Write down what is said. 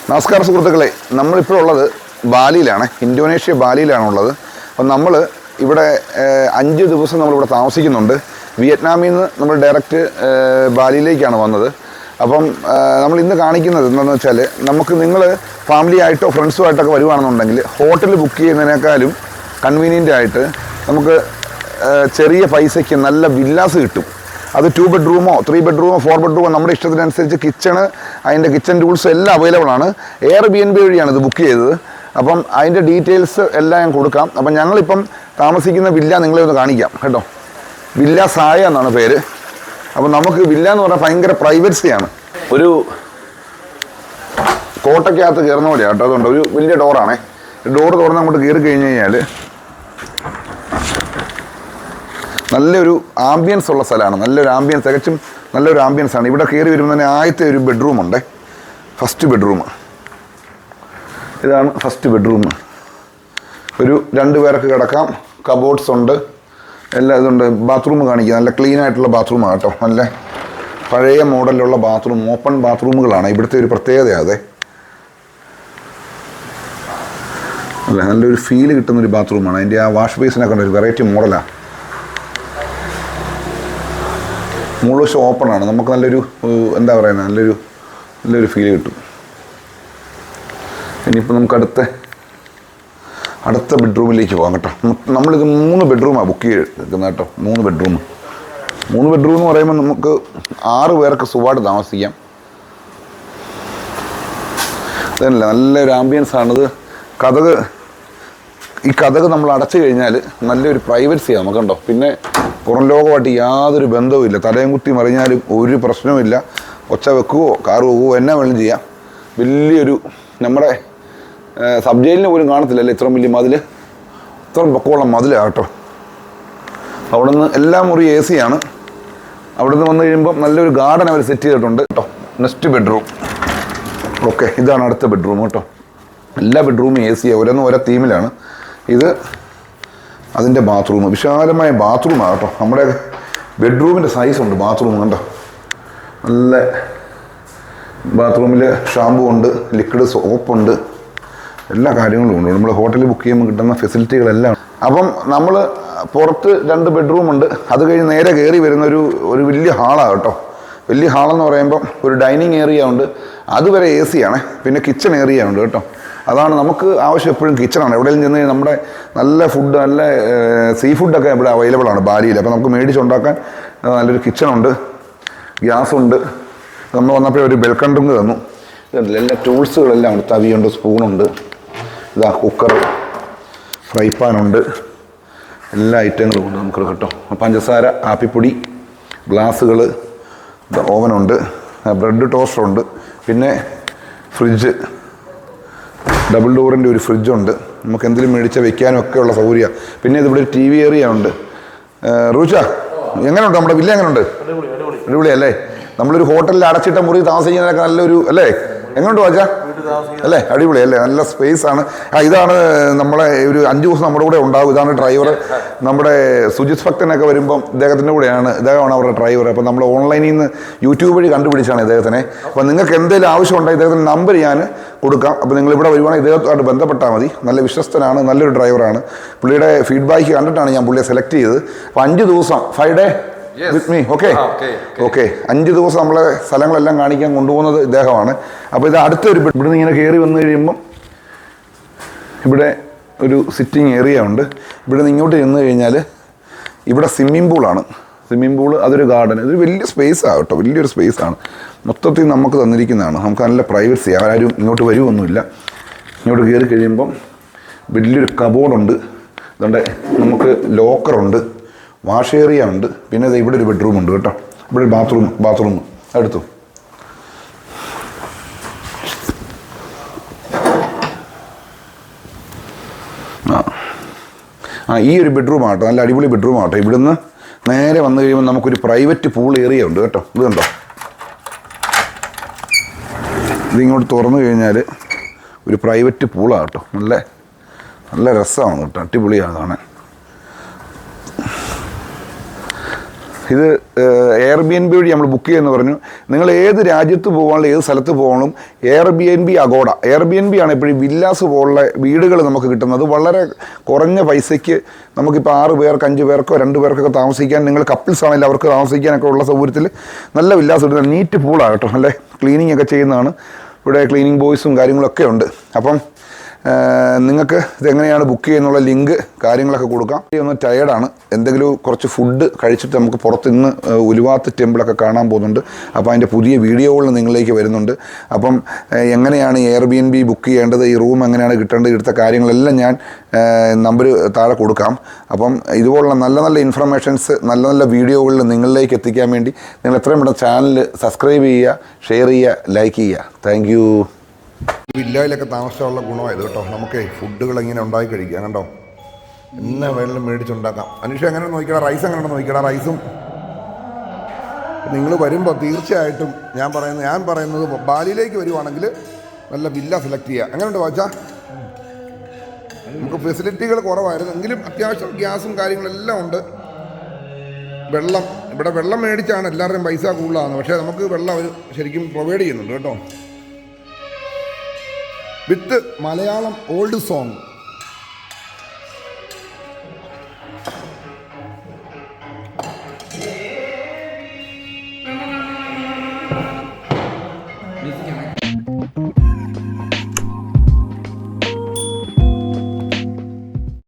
നമസ്കാരം സുഹൃത്തുക്കളെ, നമ്മളിപ്പോൾ ഉള്ളത് ബാലിയിലാണ്, ഇന്തോനേഷ്യ ബാലിയിലാണുള്ളത്. അപ്പം നമ്മൾ ഇവിടെ 5 ദിവസം നമ്മളിവിടെ താമസിക്കുന്നുണ്ട്. വിയറ്റ്നാമിൽ നിന്ന് നമ്മൾ ഡയറക്റ്റ് ബാലിയിലേക്കാണ് വന്നത്. അപ്പം നമ്മൾ ഇന്ന് കാണിക്കുന്നത് എന്താണെന്ന് വെച്ചാൽ, നമുക്ക് നിങ്ങൾ ഫാമിലി ആയിട്ടോ ഫ്രണ്ട്സുമായിട്ടൊക്കെ വരുവാണെന്നുണ്ടെങ്കിൽ ഹോട്ടൽ ബുക്ക് ചെയ്യുന്നതിനേക്കാളും കൺവീനിയൻ്റ് ആയിട്ട് നമുക്ക് ചെറിയ പൈസയ്ക്ക് നല്ല വില്ലാസ് കിട്ടും. അത് 2 ബെഡ്റൂമോ 3 ബെഡ്റൂമോ 4 ബെഡ്റൂമോ നമ്മുടെ ഇഷ്ടത്തിനനുസരിച്ച് കിച്ചണ്, അതിൻ്റെ കിച്ചൺ ടൂൾസ് എല്ലാം അവൈലബിൾ ആണ്. Airbnb വഴിയാണ് ഇത് ബുക്ക് ചെയ്തത്. അപ്പം അതിൻ്റെ ഡീറ്റെയിൽസ് എല്ലാം ഞാൻ കൊടുക്കാം. അപ്പം ഞങ്ങളിപ്പം താമസിക്കുന്ന വില്ല നിങ്ങളെ ഒന്ന് കാണിക്കാം കേട്ടോ. വില്ല സായ എന്നാണ് പേര്. അപ്പം നമുക്ക് വില്ല എന്ന് പറഞ്ഞാൽ ഭയങ്കര പ്രൈവസിയാണ്. ഒരു കോട്ടയ്ക്കകത്ത് കയറുന്ന പോലെയാണ് കേട്ടോ. അതുകൊണ്ട് ഒരു വലിയ ഡോറാണേ. ഡോറ് തുറന്ന് അങ്ങോട്ട് കയറി കഴിഞ്ഞ് കഴിഞ്ഞാൽ നല്ലൊരു ആംബിയൻസ് ഉള്ള സ്ഥലമാണ്. നല്ലൊരു ആംബിയൻസ്, തികച്ചും നല്ലൊരു ആംബിയൻസ് ആണ്. ഇവിടെ കയറി വരുമ്പോൾ തന്നെ ആദ്യത്തെ ഒരു ബെഡ്റൂമുണ്ട്, ഫസ്റ്റ് ബെഡ്റൂം. ഇതാണ് ഫസ്റ്റ് ബെഡ്റൂം. ഒരു 2 പേർക്ക് കിടക്കാം. കബോർഡ്സ് ഉണ്ട്, എല്ലാം ഇതുണ്ട്. ബാത്റൂം കാണിക്കുക, നല്ല ക്ലീൻ ആയിട്ടുള്ള ബാത്റൂമാണ് കേട്ടോ. നല്ല പഴയ മോഡലിലുള്ള ബാത്റൂം, ഓപ്പൺ ബാത്റൂമുകളാണ് ഇവിടുത്തെ ഒരു പ്രത്യേകത. അതെ, അല്ല നല്ലൊരു ഫീല് കിട്ടുന്നൊരു ബാത്റൂമാണ്. അതിൻ്റെ ആ വാഷ് ബേസിനൊക്കെ ഉണ്ട്, ഒരു വെറൈറ്റി മോഡലാണ്. മുഴുവൻ ഓപ്പണാണ്. നമുക്ക് നല്ലൊരു എന്താ പറയുക, നല്ലൊരു ഫീൽ കിട്ടും. ഇനിയിപ്പോൾ നമുക്ക് അടുത്ത ബെഡ്റൂമിലേക്ക് പോകാം കേട്ടോ. നമ്മളിത് 3 ബെഡ്റൂമാണ് ബുക്ക് ചെയ്തിരിക്കുന്നത് കേട്ടോ. 3 ബെഡ്റൂം എന്ന് പറയുമ്പോൾ നമുക്ക് 6 പേർക്ക് സുഖമായിട്ട് താമസിക്കാം. അതല്ല, നല്ലൊരു ആംബിയൻസ് ആണിത്. ഈ കതക് നമ്മൾ അടച്ചു കഴിഞ്ഞാൽ നല്ലൊരു പ്രൈവസിയാണ് നമുക്ക് കണ്ടോ. പിന്നെ പുറം ലോകമായിട്ട് യാതൊരു ബന്ധവുമില്ല. തലയും കുത്തി മറിഞ്ഞാലും ഒരു പ്രശ്നവുമില്ല. ഒച്ച വെക്കുകയോ കാറ് വെക്കുകയോ എന്നാ വേണം ചെയ്യാം. വലിയൊരു നമ്മുടെ സബ് ജയിലിന് പോലും കാണത്തില്ലല്ലേ ഇത്രയും വലിയ മതിൽ, ഇത്രയും പൊക്കമുള്ള മതിലാണ് കേട്ടോ. അവിടെ നിന്ന് എല്ലാ മുറി AC ആണ്. അവിടെ നിന്ന് വന്നു കഴിയുമ്പം നല്ലൊരു ഗാർഡൻ അവർ സെറ്റ് ചെയ്തിട്ടുണ്ട് കേട്ടോ. Next bedroom. ഓക്കെ, ഇതാണ് അടുത്ത ബെഡ്റൂം കേട്ടോ. എല്ലാ ബെഡ്റൂമും AC ഓരോ തീമിലാണ്. ഇത് അതിൻ്റെ ബാത്റൂം, വിശാലമായ ബാത്റൂമാണ് കേട്ടോ. നമ്മുടെ ബെഡ്റൂമിൻ്റെ സൈസുണ്ട് ബാത്റൂം കണ്ടോ. നല്ല ബാത്റൂമിൽ ഷാമ്പു ഉണ്ട്, ലിക്വിഡ് സോപ്പുണ്ട്, എല്ലാ കാര്യങ്ങളും ഉണ്ട്. നമ്മൾ ഹോട്ടലിൽ ബുക്ക് ചെയ്യുമ്പോൾ കിട്ടുന്ന ഫെസിലിറ്റികളെല്ലാം. അപ്പം നമ്മൾ പുറത്ത് 2 ബെഡ്റൂമുണ്ട്. അത് കഴിഞ്ഞ് നേരെ കയറി വരുന്ന ഒരു വലിയ ഹാളാണ് കേട്ടോ. വലിയ ഹാളെന്ന് പറയുമ്പം ഒരു ഡൈനിങ് ഏരിയ ഉണ്ട്, അതുവരെ AC ആണ്. പിന്നെ കിച്ചൺ ഏരിയ ഉണ്ട് കേട്ടോ. അതാണ് നമുക്ക് ആവശ്യം. എപ്പോഴും കിച്ചണാണ്. എവിടെയെങ്കിലും ചെന്ന് കഴിഞ്ഞാൽ നമ്മുടെ നല്ല ഫുഡ്, നല്ല സീ ഫുഡൊക്കെ ഇവിടെ അവൈലബിൾ ആണ് ബാലിയിൽ. അപ്പോൾ നമുക്ക് മേടിച്ചുണ്ടാക്കാൻ നല്ലൊരു കിച്ചണുണ്ട്, ഗ്യാസുണ്ട്. നമ്മൾ വന്നപ്പോൾ ഒരു ബെൽക്കണ്ടിങ് തന്നു. എല്ലാ ടൂൾസുകളെല്ലാം ഉണ്ട്. തവിയുണ്ട്, സ്പൂണുണ്ട്, ഇതാ കുക്കർ, ഫ്രൈ പാനുണ്ട്, എല്ലാ ഐറ്റങ്ങളും ഉണ്ട് നമുക്ക് കേട്ടോ. പഞ്ചസാര, കാപ്പിപ്പൊടി, ഗ്ലാസ്സുകൾ, ഓവനുണ്ട്, ബ്രെഡ് ടോസ്റ്ററുണ്ട്, പിന്നെ ഫ്രിഡ്ജ്, ഡബിൾ ഡോറിൻ്റെ ഒരു ഫ്രിഡ്ജുണ്ട്. നമുക്ക് എന്തെങ്കിലും മേടിച്ചാൽ വെക്കാനും ഒക്കെ ഉള്ള സൗകര്യം. പിന്നെ ഇതിവിടെ ഒരു TV ഏരിയ ഉണ്ട്. റൂച്ച, എങ്ങനെയുണ്ട് നമ്മുടെ വില്ല? എങ്ങനെയുണ്ട്? അടിപൊളി അല്ലേ? നമ്മളൊരു ഹോട്ടലിൽ അടച്ചിട്ട മുറി താമസിക്കുന്നതിനൊക്കെ നല്ലൊരു അല്ലേ? എങ്ങനെയുണ്ട് വാച്ച അല്ലേ? അടിപൊളി അല്ലേ? നല്ല സ്പേസ് ആണ്. ഇതാണ് നമ്മളെ ഒരു 5 ദിവസം നമ്മുടെ കൂടെ ഉണ്ടാകും. ഇതാണ് ഡ്രൈവർ. നമ്മുടെ സുജിത് ഭക്തനൊക്കെ വരുമ്പം ഇദ്ദേഹത്തിൻ്റെ കൂടെയാണ്, ഇദ്ദേഹമാണ് അവരുടെ ഡ്രൈവർ. അപ്പോൾ നമ്മൾ ഓൺലൈനിൽ നിന്ന് യൂട്യൂബ് വഴി കണ്ടുപിടിച്ചാണ് ഇദ്ദേഹത്തിനെ. അപ്പോൾ നിങ്ങൾക്ക് എന്തെങ്കിലും ആവശ്യമുണ്ടെങ്കിൽ ഇദ്ദേഹത്തിൻ്റെ നമ്പർ ഞാൻ കൊടുക്കാം. അപ്പോൾ നിങ്ങൾ ഇവിടെ വരുവാണെങ്കിൽ ഇദ്ദേഹത്തോട്ട് ബന്ധപ്പെട്ടാൽ മതി. നല്ല വിശ്വസ്തനാണ്, നല്ലൊരു ഡ്രൈവറാണ്. പുള്ളിയുടെ ഫീഡ്ബാക്ക് കണ്ടിട്ടാണ് ഞാൻ പുള്ളിയെ സെലക്ട് ചെയ്തത്. അപ്പോൾ 5 ദിവസം 5 ഡേ വിത്ത് മീ. ഓക്കെ 5 ദിവസം നമ്മളെ സ്ഥലങ്ങളെല്ലാം കാണിക്കാൻ കൊണ്ടുപോകുന്നത് ഇദ്ദേഹമാണ്. അപ്പോൾ ഇത് അടുത്തൊരു ഇവിടുന്ന് ഇങ്ങനെ കയറി വന്നു കഴിയുമ്പം ഇവിടെ ഒരു സിറ്റിംഗ് ഏരിയ ഉണ്ട്. ഇവിടെ നിന്ന് ഇങ്ങോട്ട് ചെന്ന് കഴിഞ്ഞാൽ ഇവിടെ സ്വിമ്മിംഗ് പൂളാണ്. സ്വിമ്മിംഗ് പൂള്, അതൊരു ഗാർഡൻ. ഇതൊരു വലിയ സ്പേസാണ് കേട്ടോ, വലിയൊരു സ്പേസാണ്. മൊത്തത്തിൽ നമുക്ക് തന്നിരിക്കുന്നതാണ്. നമുക്ക് നല്ല പ്രൈവസി, ആരും ഇങ്ങോട്ട് വരുമൊന്നുമില്ല. ഇങ്ങോട്ട് കയറി കഴിയുമ്പം വലിയൊരു കബോർഡുണ്ട്. അതുകൊണ്ട് നമുക്ക് ലോക്കറുണ്ട്, വാഷ് ഏരിയ ഉണ്ട്. പിന്നെ ഇവിടെ ഒരു ബെഡ്റൂം ഉണ്ട് കേട്ടോ. ഇവിടെ ബാത്റൂം എടുത്തു. ഈ ഒരു ബെഡ്റൂമാട്ടോ, നല്ല അടിപൊളി ബെഡ്റൂമാട്ടോ. ഇവിടുന്ന് നേരെ വന്നു കഴിയുമ്പോൾ നമുക്കൊരു പ്രൈവറ്റ് പൂൾ ഏരിയ ഉണ്ട് കേട്ടോ. ഇത് കണ്ടോ, ഇതിങ്ങോട്ട് തുറന്നു കഴിഞ്ഞാൽ ഒരു പ്രൈവറ്റ് പൂളാണ് കേട്ടോ. നല്ല രസമാണ് കേട്ടോ, അടിപൊളിയാണ് കാണാൻ. ഇത് എയർബിഎൻബി വഴി നമ്മൾ ബുക്ക് ചെയ്യുമെന്ന് പറഞ്ഞു. നിങ്ങൾ ഏത് രാജ്യത്ത് പോകാനുള്ള ഏത് സ്ഥലത്ത് പോകണം എയർബിഎൻബി അഗോഡ എയർബിഎൻബി ആണ് ഇപ്പോഴും വില്ലാസ് പോലുള്ള വീടുകൾ നമുക്ക് കിട്ടുന്നത്. വളരെ കുറഞ്ഞ പൈസയ്ക്ക് നമുക്കിപ്പോൾ 6 പേർക്ക് 5 പേർക്കോ 2 പേർക്കൊക്കെ താമസിക്കാൻ, നിങ്ങൾ കപ്പിൾസ് ആണെങ്കിൽ അവർക്ക് താമസിക്കാനൊക്കെ ഉള്ള സൗകര്യത്തിൽ നല്ല വില്ലാസ് കിട്ടുന്നത്. നീറ്റ് പൂളാണ് കേട്ടോ, നല്ല ക്ലീനിങ് ഒക്കെ ചെയ്യുന്നതാണ്. ഇവിടെ ക്ലീനിങ് ബോയ്സും കാര്യങ്ങളൊക്കെ ഉണ്ട്. അപ്പം നിങ്ങൾക്ക് ഇതെങ്ങനെയാണ് ബുക്ക് ചെയ്യുന്നുള്ള ലിങ്ക് കാര്യങ്ങളൊക്കെ കൊടുക്കാം. ഒന്ന് ടയേർഡാണ്, എന്തെങ്കിലും കുറച്ച് ഫുഡ് കഴിച്ചിട്ട് നമുക്ക് പുറത്തുനിന്ന് ഉലുവാത്ത് ടെമ്പിളൊക്കെ കാണാൻ പോകുന്നുണ്ട്. അപ്പോൾ അതിൻ്റെ പുതിയ വീഡിയോകൾ നിങ്ങളിലേക്ക് വരുന്നുണ്ട്. അപ്പം എങ്ങനെയാണ് എയർബിഎൻബി ബുക്ക് ചെയ്യേണ്ടത്, ഈ റൂം എങ്ങനെയാണ് കിട്ടേണ്ടത്, ഇവിടുത്തെ കാര്യങ്ങളെല്ലാം ഞാൻ നമ്പർ താഴെ കൊടുക്കാം. അപ്പം ഇതുപോലുള്ള നല്ല നല്ല ഇൻഫർമേഷൻസ്, നല്ല നല്ല വീഡിയോകളിൽ നിങ്ങളിലേക്ക് എത്തിക്കാൻ വേണ്ടി നിങ്ങൾ എത്രയും പെട്ടെന്ന് ചാനൽ സബ്സ്ക്രൈബ് ചെയ്യുക, ഷെയർ ചെയ്യുക, ലൈക്ക് ചെയ്യുക. Thank you. വില്ലയിലൊക്കെ താമസിച്ചുള്ള ഗുണമായത് കേട്ടോ. നമുക്ക് ഫുഡുകൾ ഇങ്ങനെ ഉണ്ടാക്കി കഴിക്കാം. കണ്ടോ, എന്നെ വേണമെങ്കിലും മേടിച്ചുണ്ടാക്കാം. അനുഷ എങ്ങനെ നോക്കിക്കടാ, റൈസ് എങ്ങനെ നോക്കിക്കടാ. റൈസും നിങ്ങൾ വരുമ്പോൾ തീർച്ചയായിട്ടും ഞാൻ പറയുന്നത് ബാലിയിലേക്ക് വരുവാണെങ്കിൽ നല്ല വില്ല സെലക്ട് ചെയ്യുക. എങ്ങനെയുണ്ട് വാച്ചാ? നമുക്ക് ഫെസിലിറ്റികൾ കുറവായിരുന്നു, എങ്കിലും അത്യാവശ്യം ഗ്യാസും കാര്യങ്ങളെല്ലാം ഉണ്ട്. ഇവിടെ വെള്ളം മേടിച്ചാണ് എല്ലാവരുടെയും പൈസ കൂടുതലാണ്, പക്ഷേ നമുക്ക് വെള്ളം അവർ ശരിക്കും പ്രൊവൈഡ് ചെയ്യുന്നുണ്ട് കേട്ടോ. വിത്ത് മലയാളം ഓൾഡ് സോങ്.